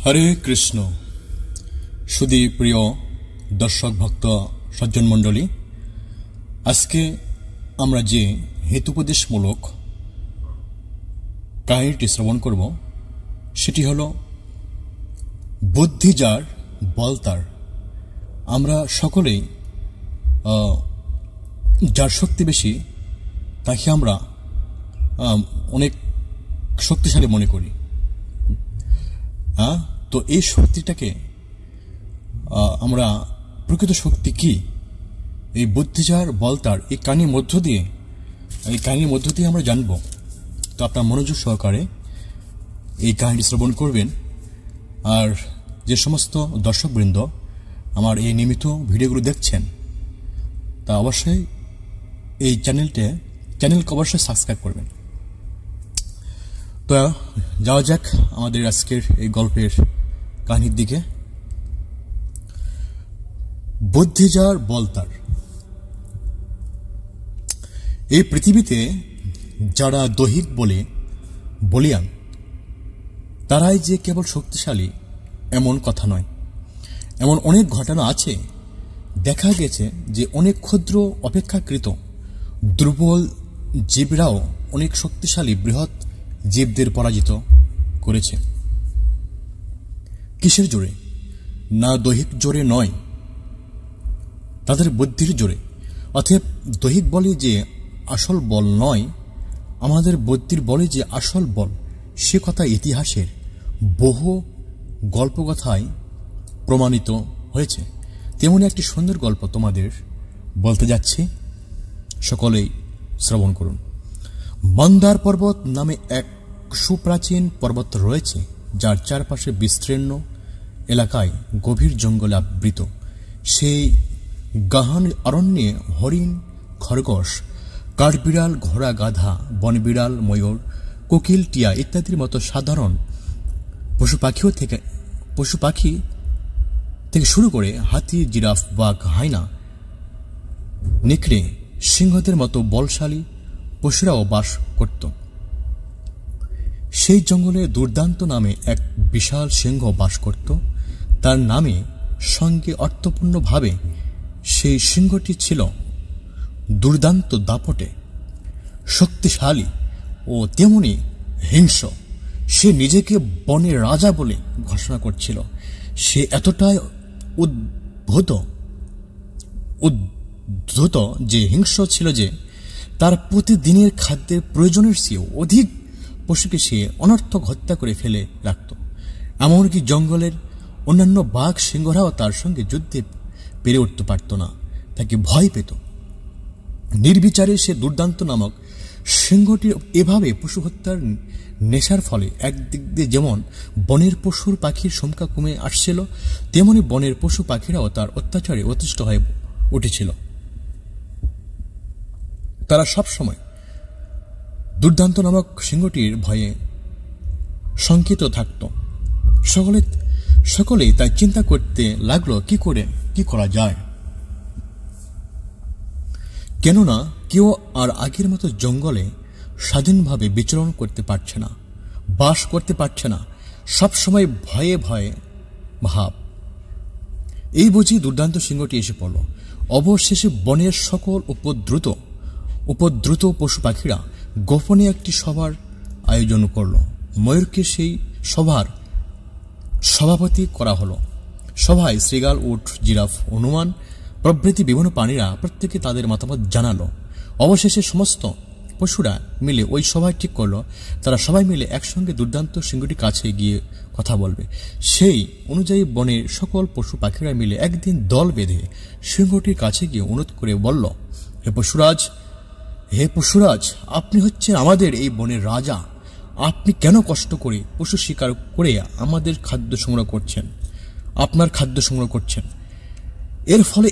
হরে কৃষ্ণ। সুধী প্রিয় দর্শক ভক্ত সজ্জন মণ্ডলী, আজকে আমরা যে হেতুপদেশমূলক কাহিনীটি শ্রবণ করব সেটি হল বুদ্ধি যার বল তার। আমরা সকলেই যার শক্তি বেশি তাকে আমরা অনেক শক্তিশালী মনে করি। তো এই শক্তিটাকে আমরা প্রকৃত শক্তি কি, এই বুদ্ধি যার বল তার এই কাহিনীর মধ্য দিয়ে আমরা জানব। তো আপনার মনোযোগ সহকারে এই কাহিনী শ্রবণ করবেন। আর যে সমস্ত দর্শকবৃন্দ আমার এই নিয়মিত ভিডিওগুলো দেখছেন তা অবশ্যই এই চ্যানেলকে অবশ্যই সাবস্ক্রাইব করবেন। তো যাওয়া যাক আমাদের আজকের এই গল্পের কাহিনীর দিকে। বুদ্ধি যার বল তার। এই পৃথিবীতে যারা দৈহিক বলিয়ান তারাই যে কেবল শক্তিশালী এমন কথা নয়। এমন অনেক ঘটনা আছে, দেখা গেছে যে অনেক ক্ষুদ্র অপেক্ষাকৃত দুর্বল জীবরাও অনেক শক্তিশালী বৃহৎ জীবদের পরাজিত করেছে। কিসের জোরে? না দৈহিক জোরে নয়, তাদের বুদ্ধির জোরে। অতএব দৈহিক বলে যে আসল বল নয়, আমাদের বুদ্ধির বলে যে আসল বল, সে কথা ইতিহাসের বহু গল্পকথায় প্রমাণিত হয়েছে। তেমনি একটি সুন্দর গল্প তোমাদের বলতে যাচ্ছি, সকলেই শ্রবণ করুন। মন্দার পর্বত নামে এক সুপ্রাচীন পর্বত রয়েছে, যার চারপাশে বিস্তীর্ণ এলাকায় গভীর জঙ্গলে আবৃত। সেই গহন অরণ্যে হরিণ, খরগোশ, কাঠবিড়াল, ঘোড়া, গাধা, বনবিড়াল, ময়ূর, কোকিল, টিয়া ইত্যাদির মতো সাধারণ পশু পাখি থেকে শুরু করে হাতি, জিরাফ, বাঘ, হায়না, নেকড়ে, সিংহদের মতো বলশালী পশুরাও বাস করত। সেই জঙ্গলে দুর্দান্ত নামে এক বিশাল সিংহ বাস করত। তার নামে সঙ্গে অর্থপূর্ণভাবে সেই সিংহটি ছিল দুর্দান্ত দাপটে, শক্তিশালী ও তেমনি হিংস্র। সে নিজেকে বনের রাজা বলে ঘোষণা করছিল। সে এতটাই উদ্ধত যে হিংস্র ছিল যে তার প্রতিদিনের খাদ্যের প্রয়োজনের চেয়েও অধিক পশুকে সে অনর্থক হত্যা করে ফেলে রাখত। এমনকি জঙ্গলের অন্যান্য বাঘ, সিংহরাও তার সঙ্গে যুদ্ধে পেরে উঠতে পারত না, তাকে ভয় পেত। নির্বিচারে সে দুর্দান্ত নামক সিংহটির এভাবে পশু হত্যার নেশার ফলে একদিক দিয়ে যেমন বনের পশুর পাখির সংখ্যা কমে আসছিল, তেমনি বনের পশু পাখিরাও তার অত্যাচারে অতিষ্ঠ হয়ে উঠেছিল। তারা সবসময় দুর্দান্ত নামক সিংহটির ভয়ে শঙ্কিত থাকত। সকলেই তাই চিন্তা করতে লাগলো কি করা যায়। কেননা কেউ আর আগের মতো জঙ্গলে স্বাধীনভাবে বিচরণ করতে পারছে না, বাস করতে পারছে না, সবসময় ভয়ে ভয়ে ভাব। এই বুঝি দুর্দান্ত সিংহটি এসে পড়ল। অবশেষে বনের সকল উপদ্রুত পশু পাখিরা গোপনে একটি সভার আয়োজন করল। ময়ূরকে সেই সভার সভাপতি করা হলো। সভায় শৃগাল, উট, জিরাফ, হনুমান প্রভৃতি বিভিন্ন প্রাণীরা প্রত্যেকে তাদের মতামত জানালো। অবশেষে সমস্ত পশুরা মিলে ওই সভায় ঠিক করলো তারা সবাই মিলে একসঙ্গে দুর্দান্ত সিংহটির কাছে গিয়ে কথা বলবে। সেই অনুযায়ী বনের সকল পশু পাখিরা মিলে একদিন দল বেঁধে সিংহটির কাছে গিয়ে অনুরোধ করে বলল, হে পশুরাজ, আপনি হচ্ছেন আমাদের এই বনের রাজা। আপনি কেন কষ্ট করে পশু শিকার করে আমাদের আপনার খাদ্য সংগ্রহ করছেন? এর ফলে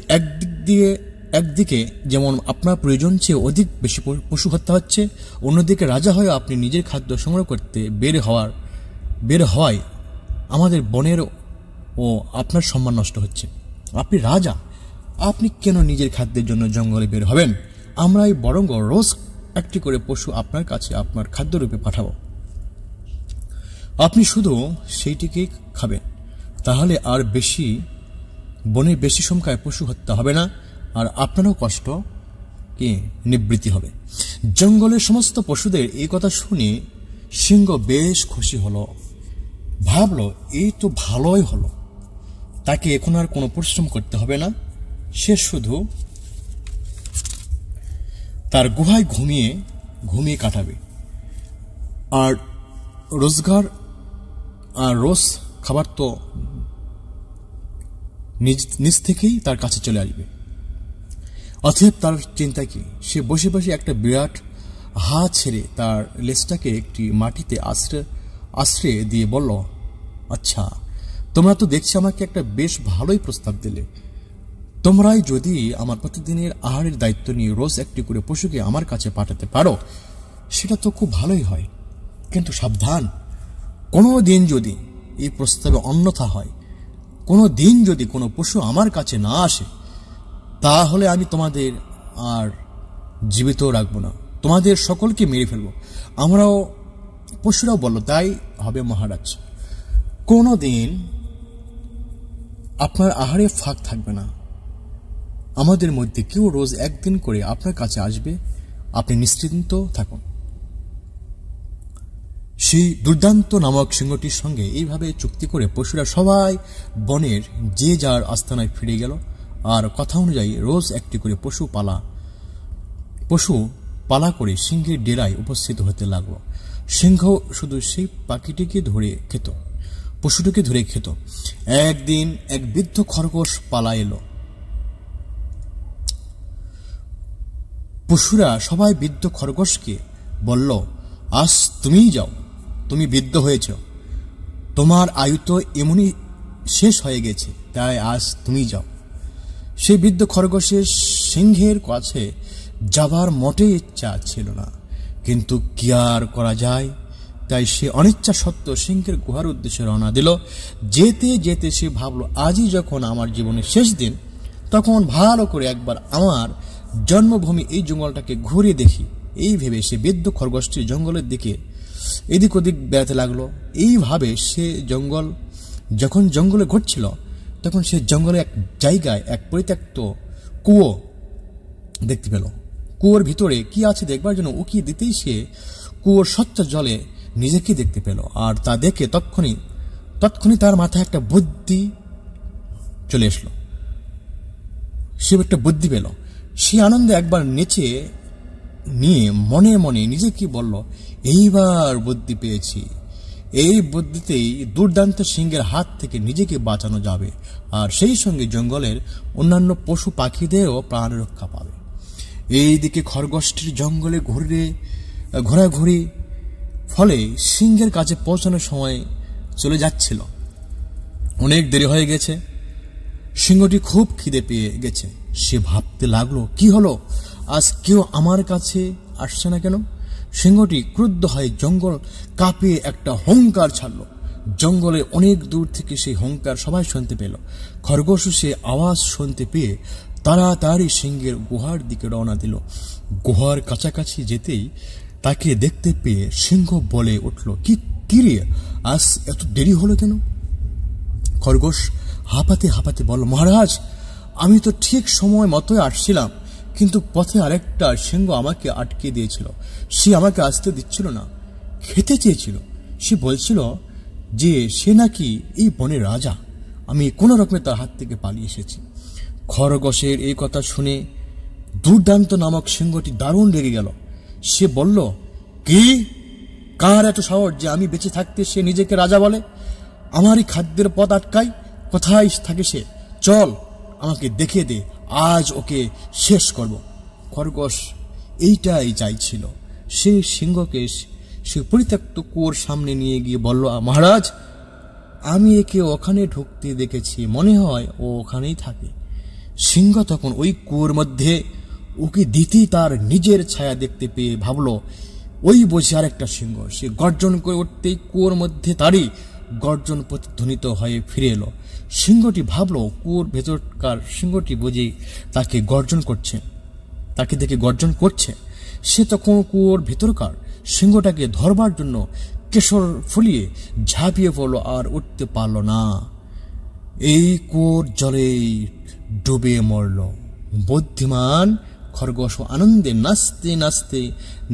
একদিকে যেমন আপনার প্রয়োজন চেয়ে অধিক বেশি পশু হত্যা হচ্ছে, অন্যদিকে রাজা হয়ে আপনি নিজের খাদ্য সংগ্রহ করতে বের হওয়ায় আমাদের বনের ও আপনার সম্মান নষ্ট হচ্ছে। আপনি রাজা, আপনি কেন নিজের খাদ্যের জন্য জঙ্গলে বের হবেন? আমরাই বরং রোজ একটি করে পশু আপনার কাছে আপনার খাদ্যরূপে পাঠাবো। আপনি শুধু সেইটিকে খাবেন, তাহলে আর বনে বেশি সংখ্যায় পশু হত্যা হবে না, আর আপনারও কষ্ট কি নিবৃত্তি হবে। জঙ্গলের সমস্ত পশুদের এই কথা শুনে সিংহ বেশ খুশি হলো, ভাবলো এই তো ভালোই হলো, তাকে এখন আর কোনো পরিশ্রম করতে হবে না, সে শুধু তার গুহায় ঘুমিয়ে কাটাবে, আর রোজ খাবার তো নিজ থেকেই তার কাছে চলে আসবে। অতএব তার চিন্তা কি, সে বসে বসে একটা বিরাট হাত ছেড়ে তার লেজটাকে একটি মাটিতে আশ্রে দিয়ে বলল, আচ্ছা, তোমরা তো দেখছি আমাকে একটা বেশ ভালোই প্রস্তাব দিলে। তোমরাই যদি আমার প্রতিদিনের আহারের দায়িত্ব নিয়ে রোজ একটি করে পশুকে আমার কাছে পাঠাতে পারো, সেটা তো খুব ভালোই হয়। কিন্তু সাবধান, কোনো দিন যদি এই প্রস্তাবে অন্যথা হয়, কোনো দিন যদি কোনো পশু আমার কাছে না আসে, তাহলে আমি তোমাদের আর জীবিত রাখবো না, তোমাদের সকলকে মেরে ফেলবো। পশুরাও বলল, তাই হবে মহারাজ। কোনো দিন আপনার আহারে ফাঁক থাকবে না, আমাদের মধ্যে কেউ রোজ একদিন করে আপনার কাছে আসবে, আপনি নিশ্চিন্ত থাকুন। সেই দুর্দান্ত নামক সিংহটির সঙ্গে এইভাবে চুক্তি করে পশুরা সবাই বনের যে যার আস্তানায় ফিরে গেল, আর কথা অনুযায়ী রোজ একটি করে পশু পালা করে সিংহের ডেরায় উপস্থিত হতে লাগলো। সিংহ শুধু সেই পাখিটিকে ধরে খেত, পশুটিকে ধরে খেত। একদিন এক বৃদ্ধ খরগোশ পালা এলো। পশুরা সবাই বৃদ্ধ খরগোশকে বলল, আজ তুমিই যাও, তুমি বৃদ্ধ হয়েছ, তোমার আয়ু তো এমনই শেষ হয়ে গেছে, তাই আজ তুমি যাও। সেই বৃদ্ধ খরগোশের সিংহের কাছে যাবার মোটেই ইচ্ছা ছিল না, কিন্তু কি আর করা যায়, তাই সে অনিচ্ছা সত্ত্বেও সিংহের গুহার উদ্দেশ্যে রওনা দিল। যেতে যেতে সে ভাবল, আজই যখন আমার জীবনের শেষ দিন, তখন ভালো করে একবার আমার জন্মভূমি এই জঙ্গলটাকে ঘুরে দেখি। এই ভেবে সে বৃদ্ধ খরগোশটি জঙ্গলের দিকে এদিক ওদিক বেড়াতে লাগলো। এইভাবে সে যখন জঙ্গলে ঘুরছিল, তখন সে জঙ্গলে এক জায়গায় এক পরিত্যক্ত কুয়ো দেখতে পেল। কুয়োর ভিতরে কি আছে দেখবার জন্য উকি দিতেই সে কুয়োর স্বচ্ছ জলে নিজেকে দেখতে পেল, আর তা দেখে তৎক্ষণি তার মাথায় একটা বুদ্ধি চলে আসলো। সে একটা বুদ্ধি পেল। সে আনন্দে একবার নেচে নিয়ে মনে মনে নিজেকে বলল, এইবার বুদ্ধি পেয়েছি, এই বুদ্ধিতেই দুর্দান্ত সিংহের হাত থেকে নিজেকে বাঁচানো যাবে, আর সেই সঙ্গে জঙ্গলের অন্যান্য পশু পাখিদেরও প্রাণ রক্ষা পাবে। এইদিকে খরগোশটির জঙ্গলে ঘোরাঘুরি ফলে সিংহের কাছে পৌঁছানোর সময় চলে যাচ্ছিল। অনেক দেরি হয়ে গেছে। সিংহটি খুব খিদে পেয়ে গেছে। সে ভাবতে লাগলো, কি হলো, আজ কেউ আমার কাছে আসছে না কেন? সিংহটি ক্রুদ্ধ হয়ে জঙ্গল কাঁপিয়ে একটা হুঙ্কার ছাড়ল। জঙ্গলে অনেক দূর থেকে সেই হুঙ্কার সবাই শুনতে পেল। খরগোশ সে আওয়াজ শুনতে পেয়ে তাড়াতাড়ি সিংহের গুহার দিকে রওনা দিল। গুহার কাছাকাছি যেতেই তাকে দেখতে পেয়ে সিংহ বলে উঠল, কি রে, আজ এত দেরি হলো কেন? খরগোশ হাঁপাতে হাঁপাতে বলল, মহারাজ, আমি তো ঠিক সময় মতোই আসছিলাম, কিন্তু পথে আরেকটা সিংহ আমাকে আটকে দিয়েছিল। সে আমাকে আসতে দিচ্ছিল না, খেতে চেয়েছিল। সে বলছিল যে সে নাকি এই বনের রাজা। আমি কোনো রকমে তার হাত থেকে পালিয়ে এসেছি। খরগোশের এই কথা শুনে দুর্দান্ত নামক সিংহটি দারুণ রেগে গেল। সে বলল, কি, কার এত সাহস যে আমি বেঁচে থাকতে সে নিজেকে রাজা বলে? আমারই খাদ্যের পথ আটকায়, কোথায় থাকে সে? চল, আমাকে দেখিয়ে দে, আজ ওকে শেষ করব। খরগোশ এইটাই চাইছিল। সে সিংহকে সে পরিত্যক্ত কুয়োর সামনে নিয়ে গিয়ে বলল, মহারাজ, আমি একে ওখানে ঢুকতে দেখেছি, মনে হয় ও ওখানেই থাকে। সিংহ তখন ওই কুয়োর মধ্যে ওকে দিতেই তার নিজের ছায়া দেখতে পেয়ে ভাবল, ওই বুঝি আরেকটা সিংহ। সে গর্জন করে উঠতেই কুয়োর মধ্যে তারই গর্জন প্রতিধ্বনিত হয়ে ফিরে এলো। সিংহটি ভাবল, কুয়োর ভেতরকার সিংহটি বুঝি তাকে দেখে গর্জন করছে। সে তখন কুয়োর ভেতরকার সিংহটাকে ধরবার জন্য কেশর ফুলিয়ে ঝাঁপিয়ে পড়ল, আর উঠতে পারল না। এই কুয়োর জলেই ডুবে মরল। বুদ্ধিমান খরগোশ আনন্দে নাচতে নাচতে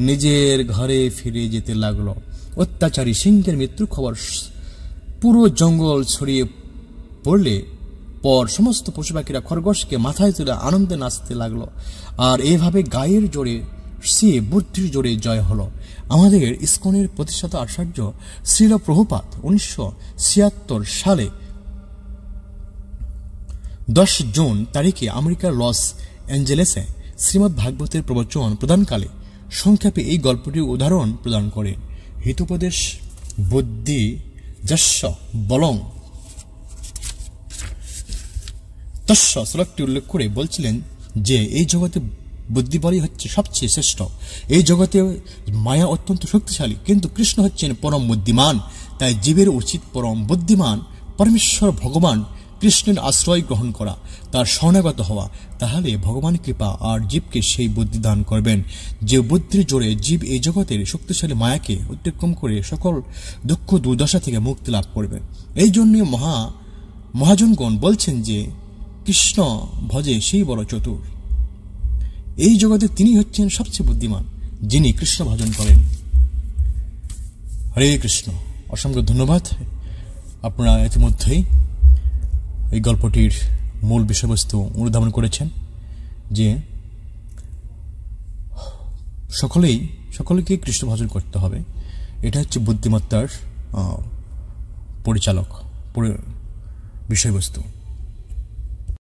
নিজের ঘরে ফিরে যেতে লাগলো। অত্যাচারী সিংহের মৃত্যুর খবর পুরো জঙ্গল ছড়িয়ে পড়লে পর সমস্ত পশু পাখিরা খরগোশকে মাথায় তুলে আনন্দে নাচতে লাগলো। আর এইভাবে গায়ের জোরে সে বুদ্ধির জোরে জয় হলো। আমাদের ইসকনের প্রতিষ্ঠাতা আচার্য শ্রীল প্রভুপাদ 1976 সালে 10 জুন তারিখে আমেরিকার লস অ্যাঞ্জেলেসে শ্রীমদ্ ভাগবতের প্রবচন প্রদানকালে সংক্ষেপে এই গল্পটির উদাহরণ প্রদান করে। হিতোপদেশ বুদ্ধি যস্য বলং তস্য শ্লোকটি উল্লেখ করে বলছিলেন যে এই জগতে বুদ্ধিবলই হচ্ছে সবচেয়ে শ্রেষ্ঠ। এই জগতে মায়া অত্যন্ত শক্তিশালী, কিন্তু কৃষ্ণ হচ্ছেন পরম বুদ্ধিমান। তাই জীবের উচিত পরম বুদ্ধিমান পরমেশ্বর ভগবান কৃষ্ণের আশ্রয় গ্রহণ করা, তার শরণাগত হওয়া। তাহলে ভগবান কৃপা আর জীবকে সেই বুদ্ধি দান করবেন যে বুদ্ধির জোরে জীব এই জগতের শক্তিশালী মায়াকে অতিক্রম করে সকল দুঃখ দুর্দশা থেকে মুক্তি লাভ করবে। এই জন্য মহাজনগণ বলছেন যে কৃষ্ণ ভজে সেই বড় চতুর। এই জগতে তিনি হচ্ছেন সবচেয়ে বুদ্ধিমান, যিনি কৃষ্ণ ভজন করেন। হরে কৃষ্ণ। অসংখ্য ধন্যবাদ। আপনারা ইতিমধ্যেই এই গল্পটির মূল বিষয়বস্তু অনুধাবন করেছেন যে সকলকে কৃষ্ণ ভজন করতে হবে। এটা হচ্ছে বুদ্ধিমত্তার পরিচালক বিষয়বস্তু।